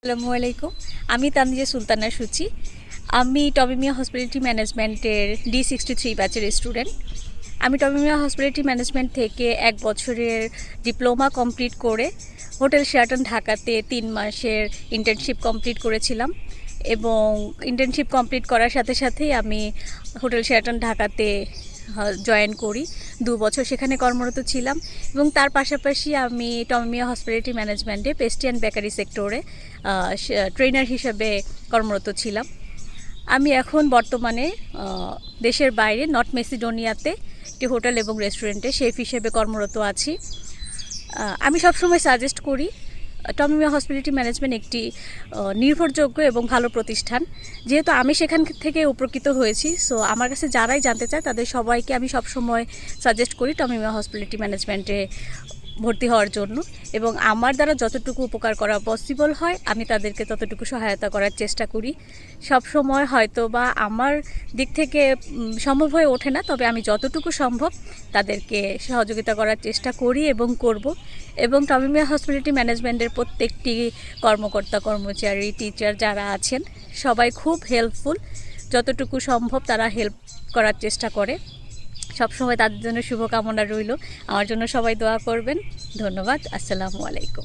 আসসালামু আলাইকুম। আমি তানজিয়া সুলতানা সূচি। আমি টমি মিয়া হসপিটালিটি ম্যানেজমেন্টের D63 ব্যাচের স্টুডেন্ট। আমি টমি মিয়া হসপিটালিটি ম্যানেজমেন্ট থেকে 1 বছরের ডিপ্লোমা কমপ্লিট করে হোটেল শেরাটন ঢাকাতে 3 মাসের ইন্টার্নশিপ কমপ্লিট করেছিলাম এবং ইন্টার্নশিপ কমপ্লিট করার সাথে সাথেই আমি হোটেল শেরাটন ঢাকাতে জয়েন করি। 2 বছর সেখানে কর্মরত ছিলাম এবং তার পাশাপাশি আমি টমি মিয়া হসপিটালিটি ম্যানেজমেন্টে পেস্ট্রি অ্যান্ড বেকারি সেক্টরে ট্রেনার হিসেবে কর্মরত ছিলাম। আমি এখন বর্তমানে দেশের বাইরে নর্থ মেসিডোনিয়াতে একটি হোটেল এবং রেস্টুরেন্টে শেফ হিসেবে কর্মরত আছি। আমি সবসময় সাজেস্ট করি টমি মিয়া হসপিটালিটি ম্যানেজমেন্ট একটি নির্ভরযোগ্য এবং ভালো প্রতিষ্ঠান। যেহেতু আমি সেখান থেকে উপকৃত হয়েছি, সো আমার কাছে যারাই জানতে চায় তাদের সবাইকে আমি সবসময় সাজেস্ট করি টমি মিয়া হসপিটালিটি ম্যানেজমেন্টে ভর্তি হওয়ার জন্য এবং আমার দ্বারা যতটুকু উপকার করা পসিবল হয় আমি তাদেরকে ততটুকু সহায়তা করার চেষ্টা করি। সব সময় হয়তো বা আমার দিক থেকে সম্ভব হয়ে ওঠে না, তবে আমি যতটুকু সম্ভব তাদেরকে সহযোগিতা করার চেষ্টা করি এবং করব। এবং টমি মিয়া হসপিটালিটি ম্যানেজমেন্টের প্রত্যেকটি কর্মকর্তা কর্মচারী টিচার যারা আছেন সবাই খুব হেল্পফুল। যতটুকু সম্ভব তারা হেল্প করার চেষ্টা করে। সবসময় তাদের জন্য শুভকামনা রইল। আমার জন্য সবাই দোয়া করবেন। ধন্যবাদ। আসসালামু আলাইকুম।